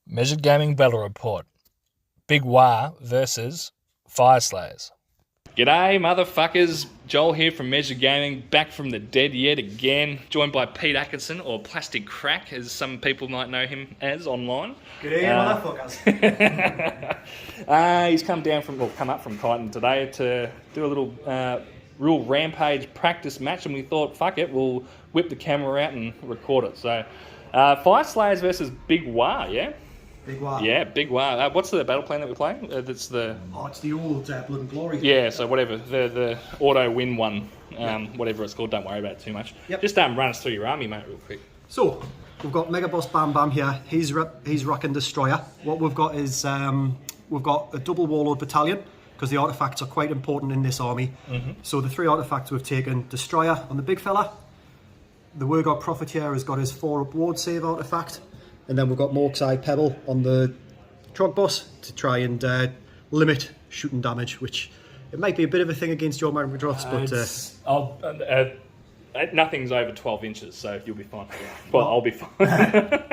Measured Gaming Battle Report. Big Waaagh versus Fyreslayers. G'day, motherfuckers. Joel here from Measured Gaming, back from the dead yet again, joined by Pete Atkinson, or Plastic Crack, as some people might know him as online. G'day, motherfuckers. He's come up from Titan today to do a little real rampage practice match, and we thought, fuck it, we'll whip the camera out and record it. So, Fyreslayers versus Big Waaagh, yeah? Big Waaagh. Yeah, Big Waaagh. What's the battle plan that we're playing? That's the... Oh, it's the old Blood and Glory. Yeah, so whatever, the auto win one, whatever it's called, don't worry about it too much. Yep. Just run us through your army, mate, real quick. So, we've got Mega Boss Bam Bam here. He's rocking Destroyer. What we've got is, we've got a double Warlord battalion, because the artifacts are quite important in this army. So the three artifacts we've taken: Destroyer on the big fella, the Waaagh Profiteer has got his 4-up ward save artifact, and then we've got Mork's Eye Pebble on the Trog Boss to try and limit shooting damage, which it might be a bit of a thing against your magmadroths, but nothing's over 12 inches, so you'll be fine. Well, I'll be fine.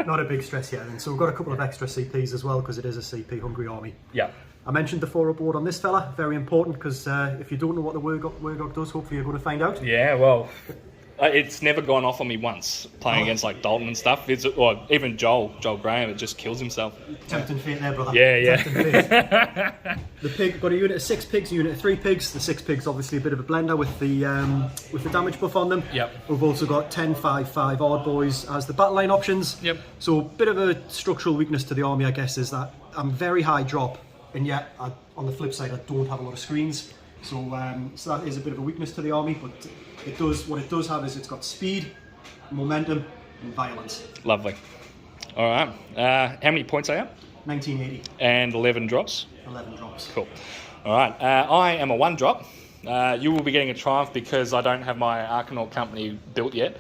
not a big stress here. And so we've got a couple of extra CPs as well, because it is a CP hungry army. Yeah. I mentioned the 4-up ward on this fella, very important, because if you don't know what the Waaagh does, hopefully you're going to find out. Yeah, well, it's never gone off on me once, playing against like Dalton and stuff. Or even Joel Graham, it just kills himself. Tempting fate there, brother. Yeah. The pig, got a unit of 6 pigs, a unit of 3 pigs. The 6 pigs, obviously a bit of a blender with the damage buff on them. Yep. We've also got 10, 5, 5 Ard Boys as the battle line options. Yep. So a bit of a structural weakness to the army, I guess, is that I'm very high drop, and yet on the flip side, I don't have a lot of screens. So that is a bit of a weakness to the army, but what it does have is it's got speed, momentum, and violence. Lovely. All right. How many points are you? 1980. And 11 drops? 11 drops. Cool. All right. I am a 1-drop. You will be getting a triumph because I don't have my Arcanaut company built yet,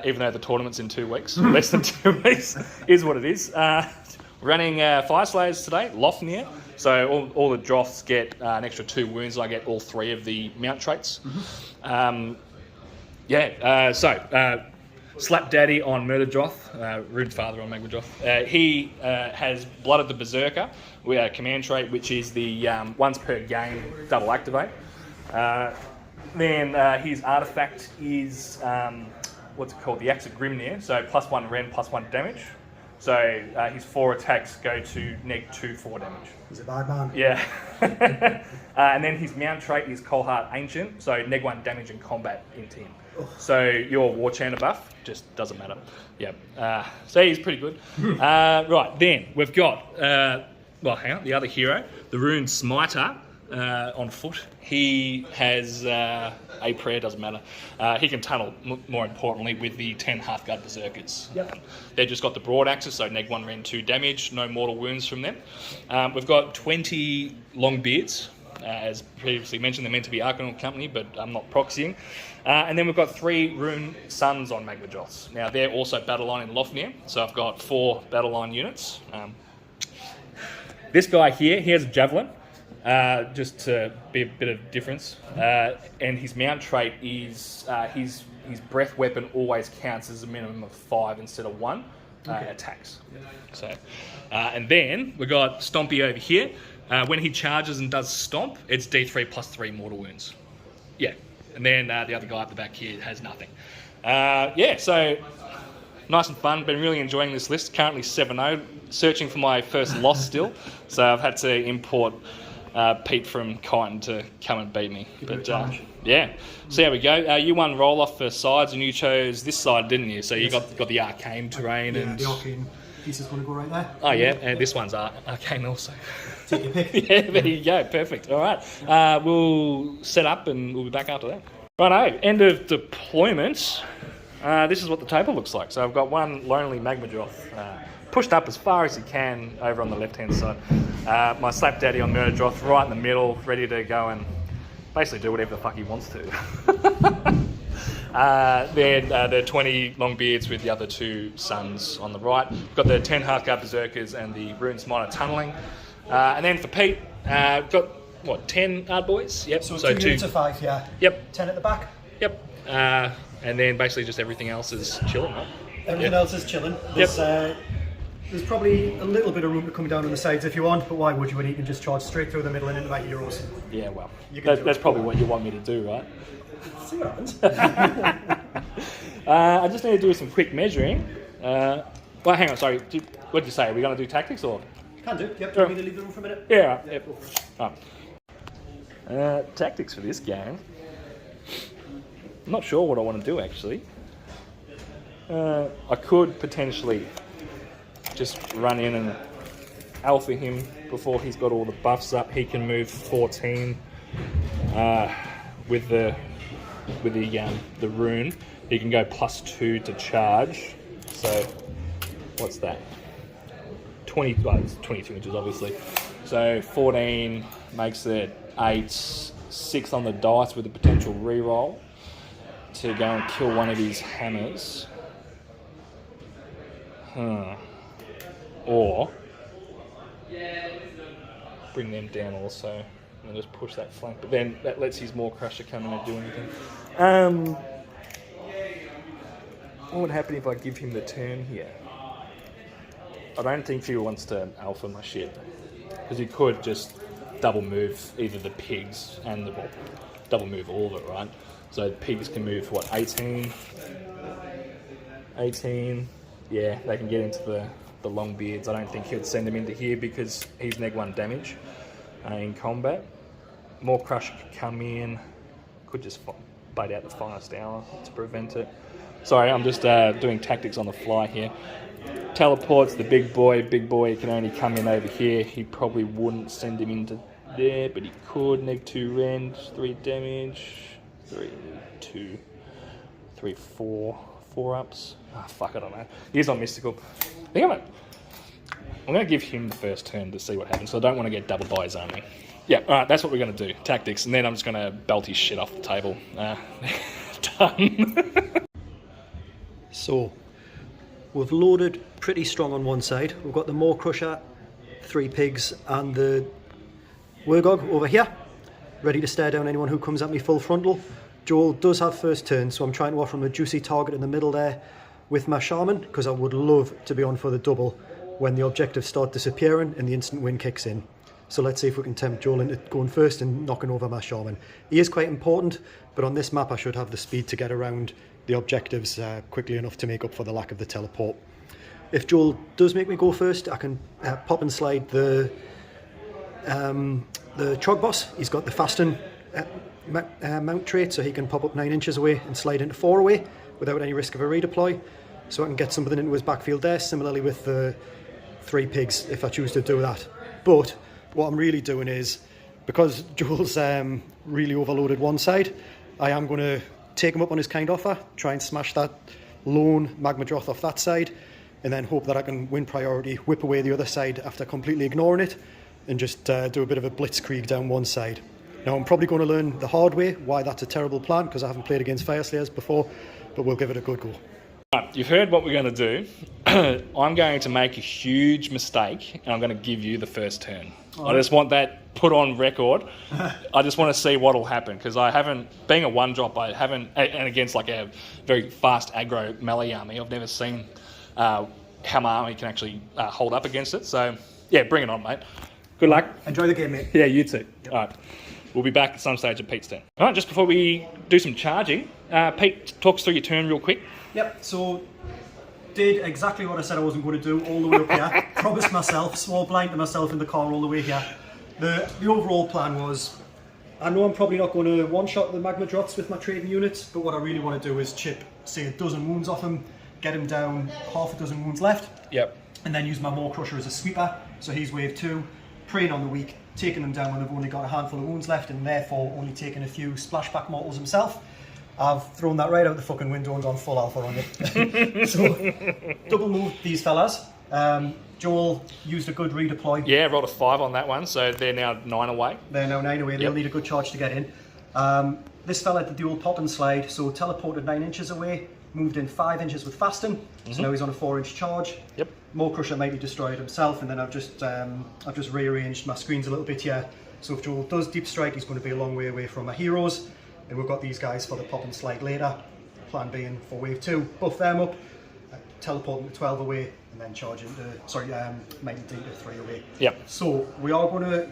even though the tournament's in 2 weeks. Less than 2 weeks is what it is. Running Fyreslayers today, Lofnir. So all the Droths get an extra 2 wounds. I get all 3 of the mount traits. Slap Daddy on Murderdroth, Rude Father on Magmadroth. He has Blooded the Berserker, we have a command trait, which is the once per game double activate. Then his artifact is, what's it called? The Axe of Grimnir, so +1 rend, +1 damage. So his 4 attacks go to -2 4 damage. He's a bad man. Yeah. And then his mount trait is Coldheart Ancient, so -1 damage in combat into him. So your War Chanter buff just doesn't matter. Yeah. So he's pretty good. Right, then we've got, the other hero, the Rune Smiter. On foot. He has a prayer, doesn't matter. He can tunnel, more importantly, with the 10 Hearthguard Berserkers. Yep. They've just got the broad axes, so -1 rend 2 damage, no mortal wounds from them. We've got 20 Longbeards. As previously mentioned, they're meant to be Arcanaut company, but I'm not proxying. And then we've got 3 Rune Suns on Magmadroths. Now, they're also battle line in Lofnir, so I've got 4 battle line units. This guy here, he has a Javelin. Just to be a bit of difference, and his mount trait is his breath weapon always counts as a minimum of 5 instead of 1 attacks. So, and then we got Stompy over here. When he charges and does stomp, it's D3 +3 mortal wounds. Yeah, and then the other guy at the back here has nothing. So nice and fun. Been really enjoying this list. Currently 7-0, searching for my first loss still. So I've had to import Pete from Kyneton to come and beat me. But see how we go. You won roll off for sides, and you chose this side, didn't you? So you got the arcane terrain, and the arcane piece is going to go right there. Oh yeah, and this one's arcane also. Take your pick. Yeah, there you go. Perfect. All right, we'll set up and we'll be back after that. Righto, end of deployment. This is what the table looks like. So I've got one lonely Magmadroth pushed up as far as he can over on the left-hand side. My Slap Daddy on Murderdroth right in the middle, ready to go and basically do whatever the fuck he wants to. Then the 20 Longbeards with the other 2 Suns on the right. We've got the 10 Hearthguard Berserkers and the Rune Smiter tunneling. And then for Pete, got, 10 Ard Boys? Yep. So 2 units of 5, yeah. Yep. 10 at the back? Yep. And then basically just everything else is chilling, right? Everything else is chilling. There's There's probably a little bit of room to come down on the sides if you want, but why would you when you can just charge straight through the middle and into my heroes? Yeah, well, can that's probably what you want me to do, right? See what happens. I just need to do some quick measuring. Well, hang on, sorry. What did you say? Are we going to do tactics or? Can do. Yep, do you want me to leave the room for a minute? Yeah, yep. Tactics for this game. I'm not sure what I want to do, actually. I could potentially just run in and alpha him before he's got all the buffs up. He can move 14 with the rune. He can go +2 to charge. So what's that? 20. Well, it's 22 inches, obviously. So 14 makes it 8. 6 on the dice with a potential reroll to go and kill one of his hammers. Or bring them down also and just push that flank. But then that lets his Maw Crusher come in and do anything. What would happen if I give him the turn here? I don't think he wants to alpha my shit. Because he could just double move either the pigs and the double move all of it, right? So the pigs can move, what, 18? 18. Yeah, they can get into the long beards. I don't think he'd send them into here because he's -1 damage in combat. Maw Crusher could come in. Could just bite out the finest hour to prevent it. Sorry, I'm just doing tactics on the fly here. Teleports the big boy. Big boy can only come in over here. He probably wouldn't send him into there, but he could. -2 rend, 3 damage. 3, 2, 3, 4. 4 ups. Ah, fuck, I don't know. He's on mystical. I think I'm going to give him the first turn to see what happens. So I don't want to get doubled by his army. Yeah, all right, that's what we're going to do. Tactics. And then I'm just going to belt his shit off the table. Done. So, we've loaded pretty strong on one side. We've got the Maw Crusher, 3 pigs, and the Waaagh over here, ready to stare down anyone who comes at me full frontal. Joel does have first turn, so I'm trying to offer him a juicy target in the middle there with my Shaman, because I would love to be on for the double when the objectives start disappearing and the instant win kicks in. So let's see if we can tempt Joel into going first and knocking over my Shaman. He is quite important, but on this map I should have the speed to get around the objectives quickly enough to make up for the lack of the teleport. If Joel does make me go first, I can pop and slide the Trog Boss. He's got the fasten mount trait, so he can pop up 9 inches away and slide into 4 away without any risk of a redeploy. So I can get something into his backfield there, similarly with the 3 pigs if I choose to do that. But what I'm really doing is, because Joel's really overloaded one side, I am going to take him up on his kind offer, try and smash that lone magmadroth off that side, and then hope that I can win priority, whip away the other side after completely ignoring it, and just do a bit of a blitzkrieg down one side. Now, I'm probably going to learn the hard way why that's a terrible plan, because I haven't played against Fyreslayers before, but we'll give it a good go. Right, you've heard what we're going to do. I'm going to make a huge mistake, and I'm going to give you the first turn. I just want that put on record. I just want to see what will happen, because I haven't, being a one-drop, I haven't, and against like a very fast aggro melee army, I've never seen how my army can actually hold up against it. So, yeah, bring it on, mate. Good luck. Enjoy the game, mate. Yeah, you too. Yep. All right. We'll be back at some stage at Pete's turn. All right, just before we do some charging, Pete, talk us through your turn real quick. Yep, so did exactly what I said I wasn't going to do all the way up here. Promised myself, swore blind to myself in the car all the way here. The overall plan was, I know I'm probably not going to one-shot the magmadroths with my trading units, but what I really want to do is chip, say, 12 wounds off him, get him down half a dozen wounds left. Yep. And then use my Maw Crusher as a sweeper, so he's wave 2, preying on the weak, taking them down when they've only got a handful of wounds left, and therefore only taking a few splashback mortals himself. I've thrown that right out the fucking window and gone full alpha on it. So, double moved these fellas. Joel used a good redeploy. Yeah, rolled a 5 on that one, so they're now 9 away. They're now 9 away, they'll need a good charge to get in. This fella had the dual pop and slide, so teleported 9 inches away, moved in 5 inches with fasten, so now he's on a 4-inch charge. Yep. Maw Crusher might be destroyed himself, and then I've just rearranged my screens a little bit here. So if Joel does deep strike, he's going to be a long way away from my heroes. And we've got these guys for the pop and slide later. Plan being for wave 2, buff them up, teleport into 12 away, and then charge into, Mighty D to 3 away. Yep. So we are going to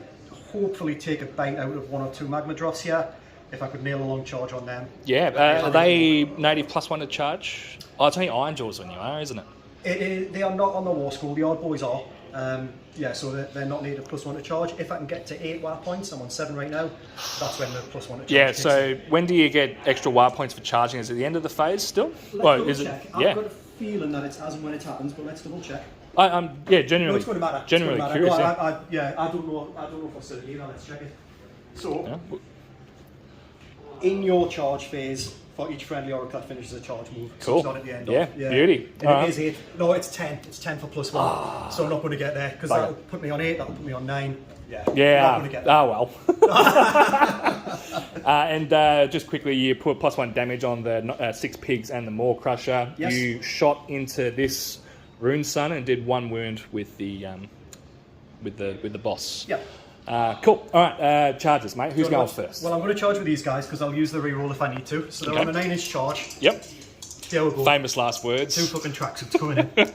hopefully take a bite out of 1 or 2 magmadroths here. If I could nail a long charge on them. Yeah, are they native +1 to charge? Oh, it's only Iron Jaws when you are, isn't it? They are not on the war school, the odd boys are. So they're not native +1 to charge. If I can get to 8 Waaagh points, I'm on 7 right now, that's when the +1 to charge Yeah, kicks so in. when do you get extra Waaagh points for charging? Is it the end of the phase still? Let's double check. I've got a feeling that it's as and when it happens, but let's double check. I'm genuinely, No, it's going to matter. genuinely it's curious. No, I don't know if I said it either. Let's check it. So, in your charge phase, for each friendly oracle that finishes a charge move, so Cool. it's not at the end Yeah, of. beauty. And it is 8. No, it's 10. It's 10 for +1. So I'm not going to get there, because that'll put me on 8, that'll put me on 9. Yeah, not going to get there. oh well. And just quickly, you put +1 damage on the 6 pigs and the Maw Crusher. Yes. You shot into this Rune Sun and did 1 wound with the boss. Yeah. Cool. All right, charges, mate. Who's going first? Well, I'm going to charge with these guys, because I'll use the reroll if I need to. So they're on a 9-inch charge. Yep. Here we go. Famous last words. 2 fucking tracksuits coming in.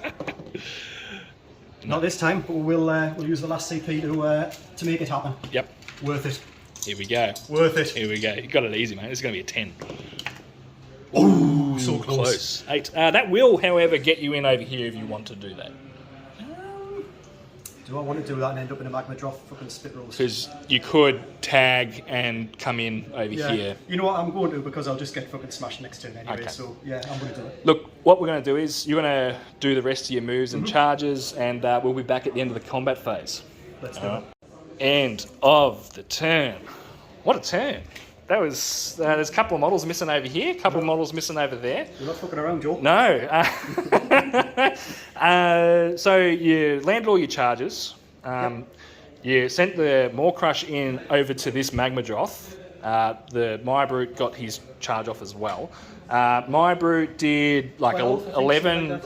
Not this time, but we'll use the last CP to make it happen. Yep. Worth it. Here we go. Worth it. Here we go. You got it easy, mate. This is going to be a 10. Ooh, so close. 8. That will, however, get you in over here if you want to do that. Do I want to do that and end up in a magmadroth fucking spit rolls? Because you could tag and come in over here. You know what I'm going to, because I'll just get fucking smashed next turn anyway. Okay. So yeah, I'm going to do it. Look, what we're going to do is you're going to do the rest of your moves and charges, and we'll be back at the end of the combat phase. Let's do it. End of the turn. What a turn. That was, there's a couple of models missing over here, a couple of models missing over there. You're not fucking around, Joel. No. So you landed all your charges. You sent the Maw Crush in over to this magmadroth. The Brute got his charge off as well. Brute did like 11,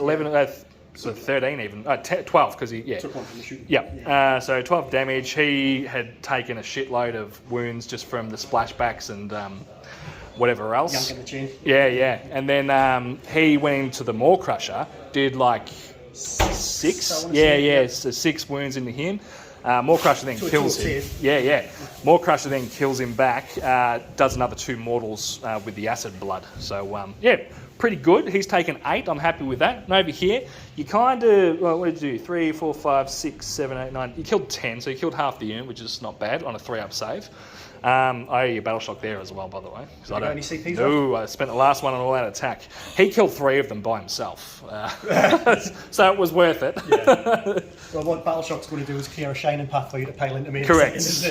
so 13 even, 12 because he, Took one from the shooting. Yeah, so 12 damage. He had taken a shitload of wounds just from the splashbacks and whatever else. Yanking the chain. Yeah. And then he went into the Maw Crusher, did like 6. So 6 wounds into him. Maw Crusher then kills him. Yeah. Maw Crusher then kills him back, does another 2 mortals with the acid blood. So, pretty good. He's taken 8. I'm happy with that. And over here, you kind of, what did you do? 3, 4, 5, 6, 7, 8, 9. You killed 10, so you killed half the unit, which is not bad on a 3-up save. I owe you a battle shock there as well, by the way. You got any CPs No, I spent the last one on all out attack. He killed 3 of them by himself. So it was worth it. Yeah. Well, what battle shock's going to do is clear a shining path for you to pile into me. Correct. If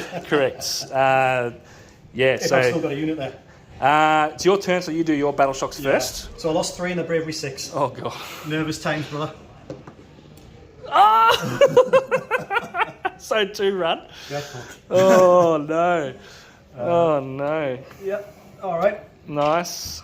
I've still got a unit there. It's your turn, so you do your battle shocks first. So I lost 3 in the bravery 6. Oh god. Nervous times, brother. So 2 run. Yeah. Oh no. Oh no. Yep. All right. Nice.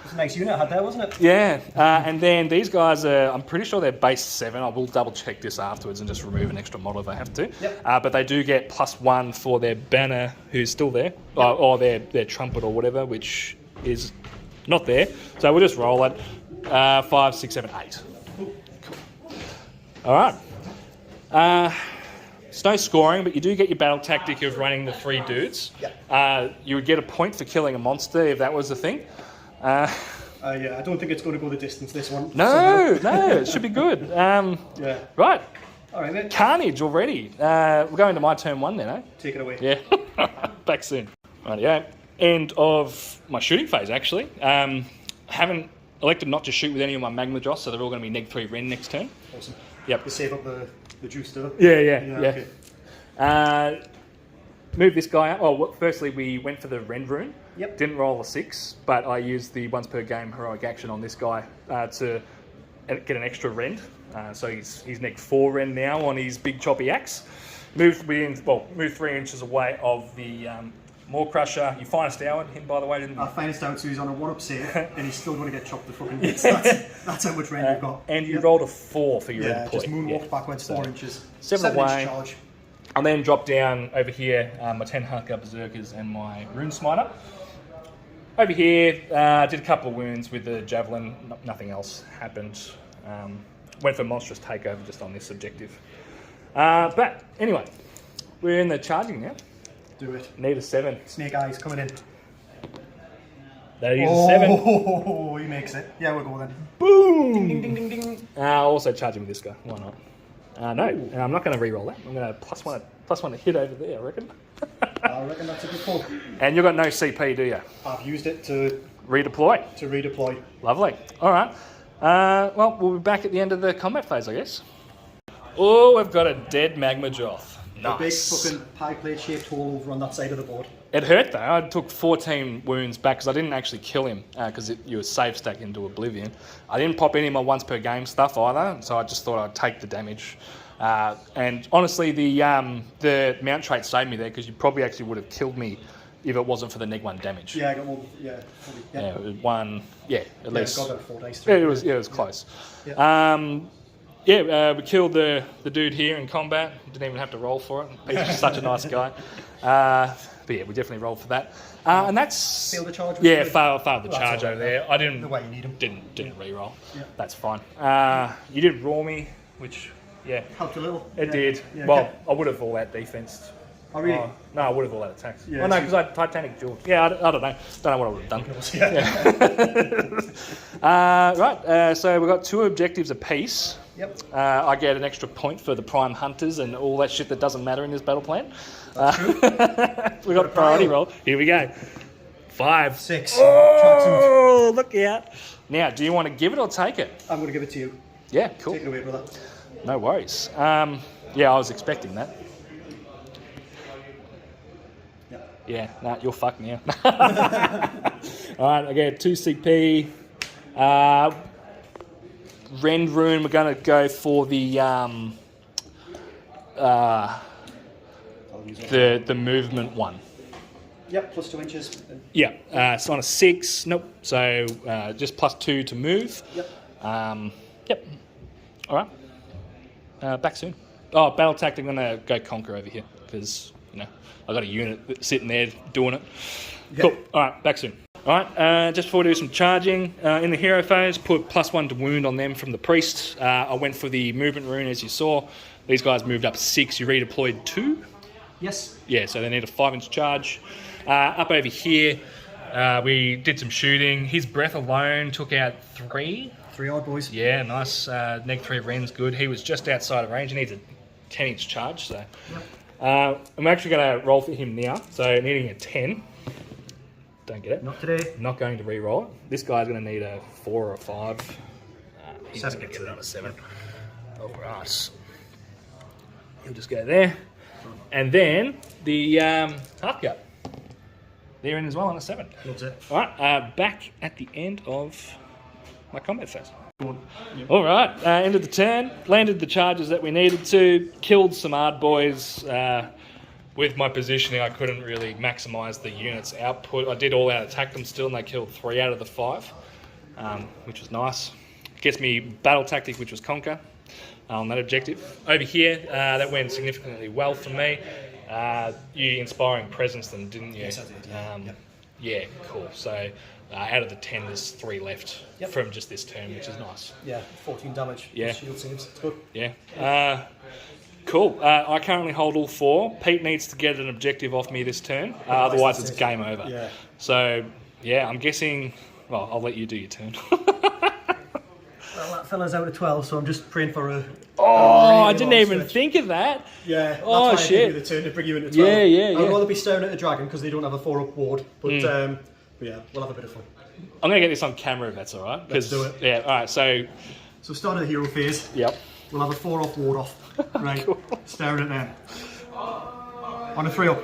It's a nice unit I had there, wasn't it? Yeah. And then these guys are, I'm pretty sure they're base 7. I will double check this afterwards and just remove an extra model if I have to. Yep. But they do get +1 for their banner, who's still there, or their trumpet or whatever, which is not there. So we'll just roll it. 5, 6, 7, 8. Cool. All right. It's no scoring, but you do get your battle tactic of running the 3 dudes. Yeah. You would get a point for killing a monster if that was the thing. Yeah, I don't think it's going to go the distance, this one. No, it should be good. Yeah. Right. All right, mate. Carnage already. We're going to my turn 1 then, eh? Take it away. Yeah. Back soon. Right, yeah. End of my shooting phase, actually. Haven't elected not to shoot with any of my magmadroths, so they're all going to be -3 Ren next turn. Awesome. Yep. You save up the juice, do Yeah. Okay. Move this guy out. Well, firstly, we went for the Rend Rune. Yep. Didn't roll a 6, but I used the once per game heroic action on this guy to get an extra Rend. So he's -4 Rend now on his big choppy axe. Move 3 inches away of the Maw Crusher. You finest out him, by the way, didn't you? I finest out, so he's on a 1-up save, and he's still going to get chopped to fucking bits. That's how much range you've got. And you rolled a 4 for your end point. Just moonwalk backwards 4 inches. 7 away. Inch charge. And then drop down over here my 10 Hunker Berserkers and my Rune Smiter. Over here, did a couple of wounds with the Javelin. Nothing else happened. Went for monstrous takeover just on this objective. But anyway, we're in the charging now. Do it. Need a 7. Snake eyes coming in. That is a 7. Oh, he makes it. Yeah, we'll go then. Boom! Ding, ding, ding, ding, ding. I'll also charge him with this guy. Why not? No, and I'm not going to re-roll that. I'm going to plus one to hit over there, I reckon. I reckon that's a good pull. And you've got no CP, do you? I've used it to Redeploy. redeploy. Lovely. All right. Well, we'll be back at the end of the combat phase, I guess. Oh, we've got a dead magmadroth. A big Nice. fucking pie plate shaped hole over on that side of the board. It hurt though. I took 14 wounds back because I didn't actually kill him because you were safe stack into oblivion. I didn't pop any of my once per game stuff either, so I just thought I'd take the damage. And honestly, the mount trait saved me there because you probably actually would have killed me if it wasn't for the -1 damage. Yeah, I got one. Yeah, probably. Yeah, it was one. Yeah, at least. Got about 4 dice. Yeah, it was close. We killed the dude here in combat. Didn't even have to roll for it. He's such a nice guy. But yeah, we definitely rolled for that. And that's... Failed the charge? Yeah, failed the That's charge all over right. there. I didn't... The way you need them. Didn't re-roll. Yeah. That's fine. You did raw me, which, yeah, Helped a little. it did. Yeah, Well, okay. I would have all out defensed. Oh, really? No, I would have all out attacks. Yeah, Oh, no, so- because I had Titanic Jewel. Yeah, I don't know. Don't know what I would have done. Yeah. So we've got 2 objectives apiece. Yep. I get an extra point for the prime hunters and all that shit that doesn't matter in this battle plan. We got a priority roll. Here we go. 5. 6. Oh, look out. Now, do you want to give it or take it? I'm going to give it to you. Yeah, cool. Take it away, brother. No worries. Yeah, I was expecting that. Yeah, nah, you're fucked now. Alright, I get 2 CP. Rend rune, we're going to go for the movement one. Yep, plus 2 inches. Yeah, it's on a 6. Nope. So just plus 2 to move. Yep. Yep. All right. Back soon. Oh, battle tactic. I'm gonna go conquer over here because I got a unit that's sitting there doing it. Yep. Cool. All right. Back soon. All right. Just before we do some charging in the hero phase, put +1 to wound on them from the priest. I went for the movement rune as you saw. These guys moved up 6. You redeployed 2. Yes. Yeah, so they need a 5-inch charge. Up over here, we did some shooting. His breath alone took out 3. 3 odd boys. Yeah, nice. -3 Ren's good. He was just outside of range. He needs a 10-inch charge. So I'm actually going to roll for him now. So needing a 10. Don't get it. Not today. Not going to re-roll it. This guy's going to need a 4 or a 5. He's 7 going to get it on a 7. All right. He'll just go there. And then the half gut. They're in as well on a 7. Loves it. All right, back at the end of my combat phase. All right, end of the turn. Landed the charges that we needed to. Killed some hard boys. With my positioning, I couldn't really maximise the unit's output. I did all out attack them still, and they killed 3 out of the 5, which was nice. Gets me battle tactic, which was conquer. On that objective. Over here, that went significantly well for me. You inspiring presence them, didn't you? Yes, I did. Yep. Yeah, cool. So out of the 10, there's 3 left Yep. from just this turn, which is nice. Yeah, 14 damage. Yeah. Shield saves. It's good. Yeah. Cool. I currently hold all 4. Pete needs to get an objective off me this turn. Otherwise, it's game over. Yeah. So, yeah, I'm guessing... Well, I'll let you do your turn. Well, that fella's out of 12, so I'm just praying for a... I didn't even think of that. Yeah, that's Oh, why I shit. gave you the turn to bring you into 12. Yeah. I'd rather be staring at a dragon because they don't have a 4-up ward, but yeah, we'll have a bit of fun. I'm going to get this on camera if that's all right. Let's do it. Yeah, all right, so... So start of the hero phase, Yep. we'll have a 4-off ward off, right? Cool. Staring at them. On a 3-up,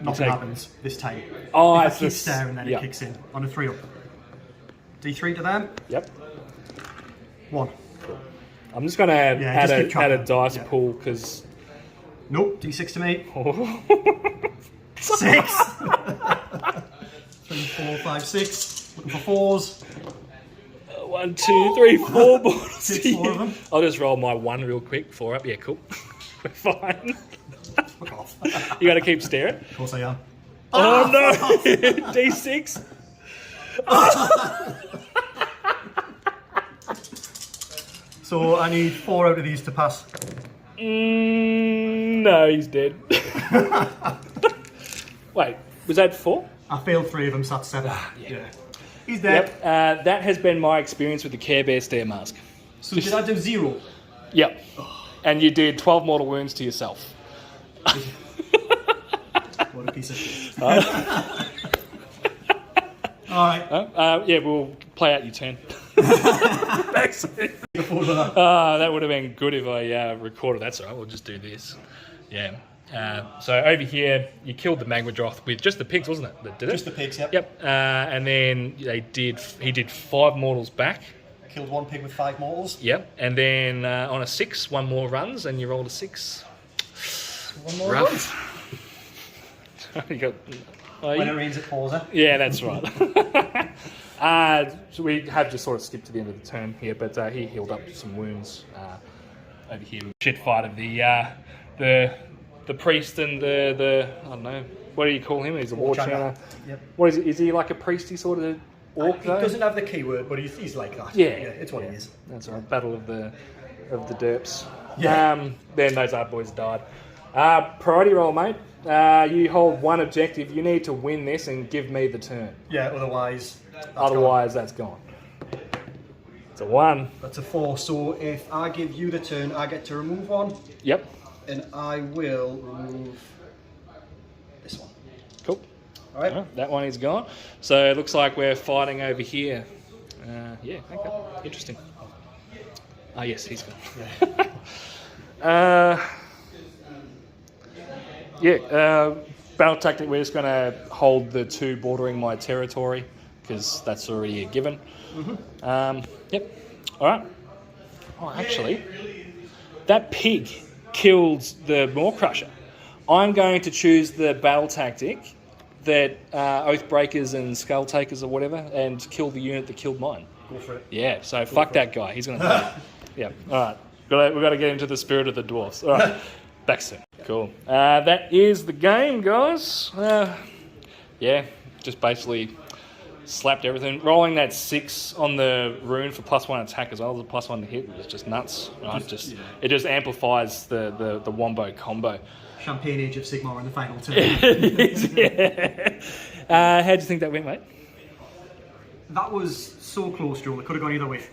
nothing take- happens this time. Oh, if I it's keep this- staring, then yeah. it kicks in. On a 3-up. D3 to them, Yep. 1. I'm just going to just keep track add a of them. dice Yeah. pool because... Nope, D6 to me. 6! 3, 4, 5, 6. Looking for 4s. 1, 2, 3, 4 boards. Hit 4 of them. I'll just roll my 1 real quick. 4 up. Yeah, cool. We're fine. Fuck off. You got to keep staring. Of course I am. Oh, no! D6. So I need 4 out of these to pass. No, he's dead. Wait, was that 4? I failed 3 of them, so that's 7. Yeah. He's dead. Yep, that has been my experience with the Care Bear Stair Mask. So did I do 0? Yep. And you did 12 mortal wounds to yourself. What a piece of shit. Alright. Yeah, we'll play out your turn. That would have been good if I recorded. That's all right, we'll just do this. Yeah. So over here, you killed the magmadroth with just the pigs, wasn't it? That did it? Just the pigs, yep. Yep. And then he did 5 mortals back. Killed 1 pig with 5 mortals. Yep. And then on a 6, 1 more runs, and you rolled a 6. 1 more Rough. You got. When it rains, it pours, eh? Yeah, that's right. So we have just sort of skipped to the end of the turn here, but he healed up some wounds over here. Shit fight of the priest and the I don't know, what do you call him? He's a war chanter. Yep. What is it? Is he like a priesty sort of orc He though? doesn't have the keyword, but he's like that. Yeah, it's what he is. That's right. Battle of the derps. Yeah. Then those other boys died. Priority roll, mate. You hold 1 objective. You need to win this and give me the turn. Yeah, otherwise That's gone. It's a 1. That's a 4. So if I give you the turn, I get to remove 1. Yep. And I will remove this one. Cool. All right. That one is gone. So it looks like we're fighting over here. Yeah, okay. Interesting. Yes, he's gone. Battle tactic, we're just going to hold the 2 bordering my territory because that's already a given. Yep. All right. Oh, actually, that pig killed the Maw Crusher. I'm going to choose the battle tactic that Oathbreakers and Skull Takers or whatever and kill the unit that killed mine. Go for it. Yeah, so fuck that guy. He's going to die. Yeah, all right. We've got to get into the spirit of the dwarfs. All right, back soon. Cool. That is the game, guys. Yeah, just basically slapped everything. Rolling that 6 on the rune for +1 attack as well as a +1 to hit was just nuts. Right? It just amplifies the wombo combo. Champagne Age of Sigmar in the final turn. Yeah. How do you think that went, mate? That was so close, Joel. It could have gone either way. So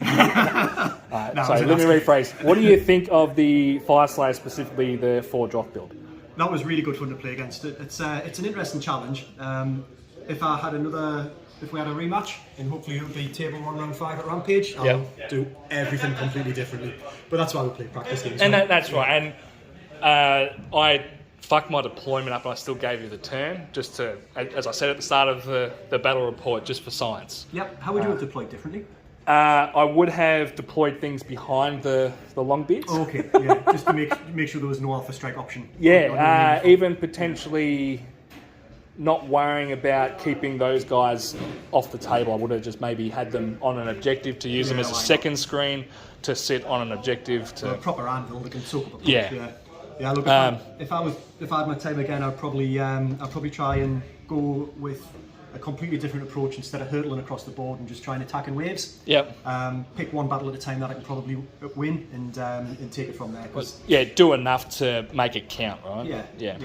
let me rephrase. What do you think of the Fyreslayers, specifically the 4 Droth build? That was really good fun to play against. It's an interesting challenge. If we had a rematch, and hopefully it'll be table 1 round 5 at Rampage, I'll do everything completely differently. But that's why we play practice games. And that's right. And I fucked my deployment up and I still gave you the turn, just to, as I said at the start of the battle report, just for science. Yep. How would you have deployed differently? I would have deployed things behind the long beards. Okay, yeah, just to make sure there was no alpha strike option. Yeah, even potentially not worrying about keeping those guys off the table. I would have just maybe had them on an objective to use them as a second screen, to sit on an objective to... a proper anvil that can soak up a punch. Yeah. Look, if I had my time again, I'd probably try and go with a completely different approach instead of hurtling across the board and just try and attack in waves. Yep. Pick one battle at a time that I can probably win and take it from there. Yeah, do enough to make it count, right? Yeah.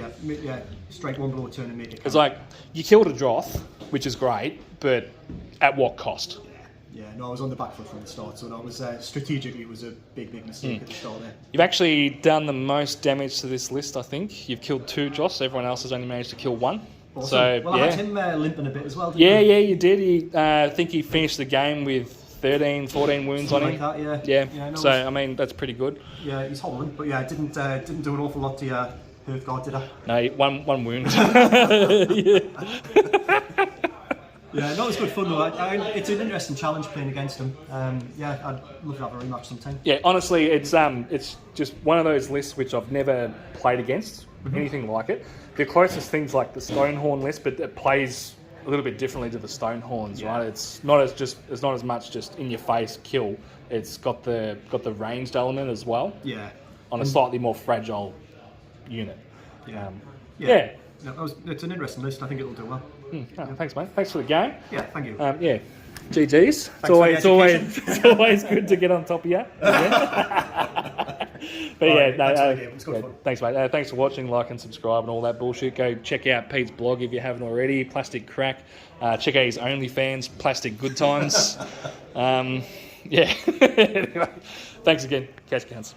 Strike one blow a turn and make it count. It's like, you killed a Droth, which is great, but at what cost? Yeah, no, I was on the back foot from the start, so that was strategically it was a big mistake at the start there. You've actually done the most damage to this list, I think. You've killed 2 Droths, everyone else has only managed to kill 1. Awesome. So, well, I had him limping a bit as well, didn't Yeah, you did. I think he finished the game with 13, 14 wounds on him. Like that, yeah. So, I mean, that's pretty good. Yeah, he's hobbling, but yeah, didn't do an awful lot to your Hearthguard, did I? No, one wound. Yeah, no, it's good fun though. It's an interesting challenge playing against him. Yeah, I'd love to have a rematch sometime. Yeah, honestly, it's just one of those lists which I've never played against, anything like it. The closest thing's like the Stonehorn list, but it plays a little bit differently to the Stonehorns, right? It's not as much just in your face kill. It's got the ranged element as well. Yeah. On a slightly more fragile unit. Yeah. No, it's an interesting list. I think it'll do well. Thanks, mate. Thanks for the game. Yeah, thank you. Yeah, GG's. It's always good to get on top of you. But it's good fun. thanks, mate. Thanks for watching, like and subscribe and all that bullshit. Go check out Pete's blog if you haven't already. Plastic Crack. Check out his OnlyFans, Plastic Good Times. Anyway, thanks again. Catch you, cunts.